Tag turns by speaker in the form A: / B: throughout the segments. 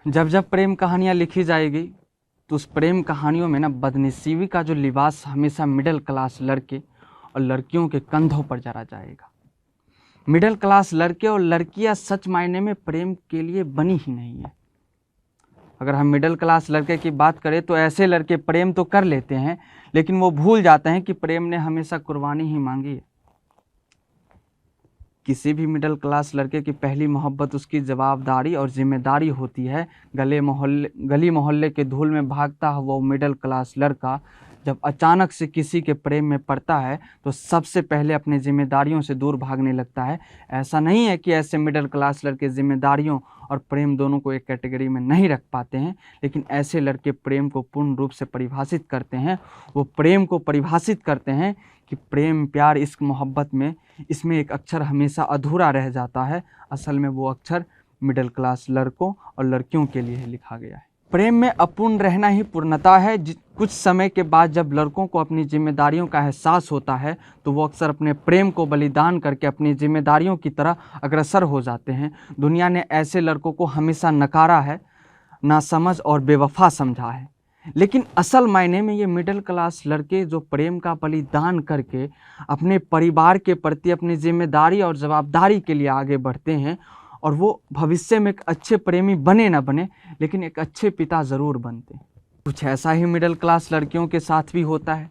A: जब जब प्रेम कहानियाँ लिखी जाएगी तो उस प्रेम कहानियों में ना बदनसीबी का जो लिबास हमेशा मिडिल क्लास लड़के और लड़कियों के कंधों पर जरा जाएगा। मिडिल क्लास लड़के और लड़कियां सच मायने में प्रेम के लिए बनी ही नहीं है। अगर हम मिडिल क्लास लड़के की बात करें तो ऐसे लड़के प्रेम तो कर लेते हैं, लेकिन वो भूल जाते हैं कि प्रेम ने हमेशा कुर्बानी ही मांगी है। किसी भी मिडिल क्लास लड़के की पहली मोहब्बत उसकी जवाबदारी और जिम्मेदारी होती है। गली मोहल्ले के धूल में भागता है वो मिडिल क्लास लड़का जब अचानक से किसी के प्रेम में पड़ता है तो सबसे पहले अपनी जिम्मेदारियों से दूर भागने लगता है। ऐसा नहीं है कि ऐसे मिडिल क्लास लड़के जिम्मेदारियों और प्रेम दोनों को एक कैटेगरी में नहीं रख पाते हैं, लेकिन ऐसे लड़के प्रेम को पूर्ण रूप से परिभाषित करते हैं। वो प्रेम को परिभाषित करते हैं कि प्रेम, प्यार, इश्क, मोहब्बत में इसमें एक अक्षर हमेशा अधूरा रह जाता है। असल में वो अक्षर मिडिल क्लास लड़कों और लड़कियों के लिए लिखा गया है। प्रेम में अपूर्ण रहना ही पूर्णता है। कुछ समय के बाद जब लड़कों को अपनी जिम्मेदारियों का एहसास होता है तो वो अक्सर अपने प्रेम को बलिदान करके अपनी जिम्मेदारियों की तरह अग्रसर हो जाते हैं। दुनिया ने ऐसे लड़कों को हमेशा नकारा है, नासमझ और बेवफा समझा है, लेकिन असल मायने में ये मिडिल क्लास लड़के जो प्रेम का बलिदान करके अपने परिवार के प्रति अपनी जिम्मेदारी और जवाबदारी के लिए आगे बढ़ते हैं, और वो भविष्य में एक अच्छे प्रेमी बने ना बने लेकिन एक अच्छे पिता ज़रूर बनते हैं। कुछ ऐसा ही मिडिल क्लास लड़कियों के साथ भी होता है।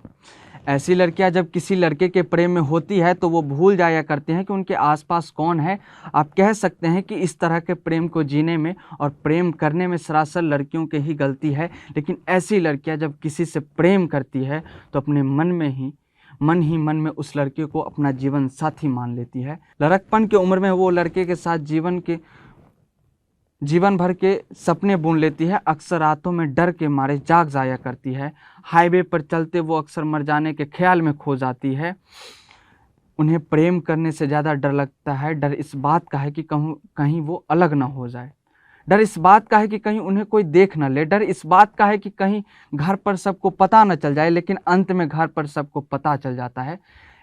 A: ऐसी लड़कियां जब किसी लड़के के प्रेम में होती है तो वो भूल जाया करते हैं कि उनके आसपास कौन है। आप कह सकते हैं कि इस तरह के प्रेम को जीने में और प्रेम करने में सरासर लड़कियों की ही गलती है। लेकिन ऐसी लड़कियां जब किसी से प्रेम करती है तो अपने मन ही मन में उस लड़के को अपना जीवन साथी मान लेती है। लड़कपन की उम्र में वो लड़के के साथ जीवन भर के सपने बुन लेती है। अक्सर रातों में डर के मारे जाग जाया करती है। हाईवे पर चलते वो अक्सर मर जाने के ख्याल में खो जाती है। उन्हें प्रेम करने से ज़्यादा डर लगता है। डर इस बात का है कि कहीं वो अलग ना हो जाए। डर इस बात का है कि कहीं उन्हें कोई देख ना ले। डर इस बात का है कि कहीं घर पर सबको पता न चल जाए, लेकिन अंत में घर पर सबको पता चल जाता है।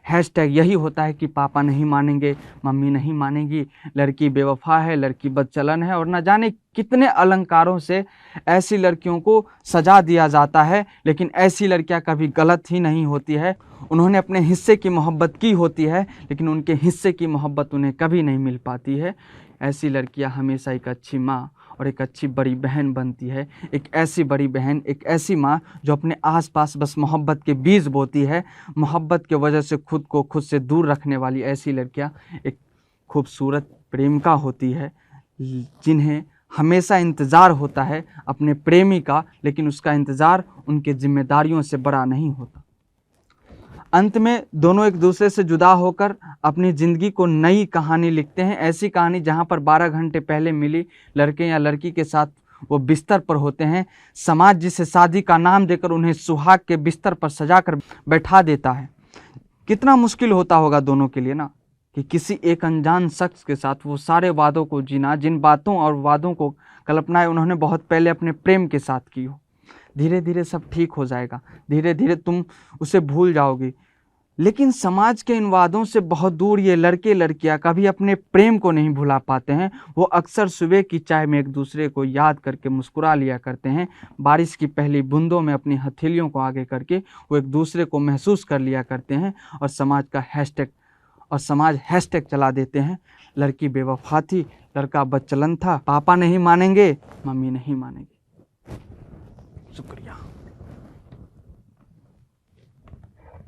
A: हैशटैग यही होता है कि पापा नहीं मानेंगे, मम्मी नहीं मानेगी, लड़की बेवफा है, लड़की बदचलन है, और न जाने कितने अलंकारों से ऐसी लड़कियों को सजा दिया जाता है। लेकिन ऐसी लड़कियां कभी गलत ही नहीं होती है। उन्होंने अपने हिस्से की मोहब्बत की होती है, लेकिन उनके हिस्से की मोहब्बत उन्हें कभी नहीं मिल पाती है। ऐसी लड़कियां हमेशा एक अच्छी माँ और एक अच्छी बड़ी बहन बनती है। एक ऐसी बड़ी बहन, एक ऐसी माँ जो अपने आसपास बस मोहब्बत के बीज बोती है। मोहब्बत की वजह से खुद को खुद से दूर रखने वाली ऐसी लड़कियां एक खूबसूरत प्रेमिका होती है, जिन्हें हमेशा इंतज़ार होता है अपने प्रेमी का, लेकिन उसका इंतज़ार उनके जिम्मेदारियों से बड़ा नहीं होता। अंत में दोनों एक दूसरे से जुदा होकर अपनी ज़िंदगी को नई कहानी लिखते हैं। ऐसी कहानी जहां पर 12 घंटे पहले मिली लड़के या लड़की के साथ वो बिस्तर पर होते हैं। समाज जिसे शादी का नाम देकर उन्हें सुहाग के बिस्तर पर सजाकर बैठा देता है। कितना मुश्किल होता होगा दोनों के लिए ना, कि किसी एक अनजान शख्स के साथ वो सारे वादों को जीना, जिन बातों और वादों को कल्पनाएं उन्होंने बहुत पहले अपने प्रेम के साथ की हो। धीरे धीरे सब ठीक हो जाएगा, धीरे धीरे तुम उसे भूल जाओगी। लेकिन समाज के इन वादों से बहुत दूर ये लड़के लड़कियां कभी अपने प्रेम को नहीं भुला पाते हैं। वो अक्सर सुबह की चाय में एक दूसरे को याद करके मुस्कुरा लिया करते हैं। बारिश की पहली बूंदों में अपनी हथेलियों को आगे करके वो एक दूसरे को महसूस कर लिया करते हैं। और समाज हैशटैग चला देते हैं, लड़की बेवफा थी, लड़का बदचलन था, पापा नहीं मानेंगे, मम्मी नहीं मानेगी। शुक्रिया।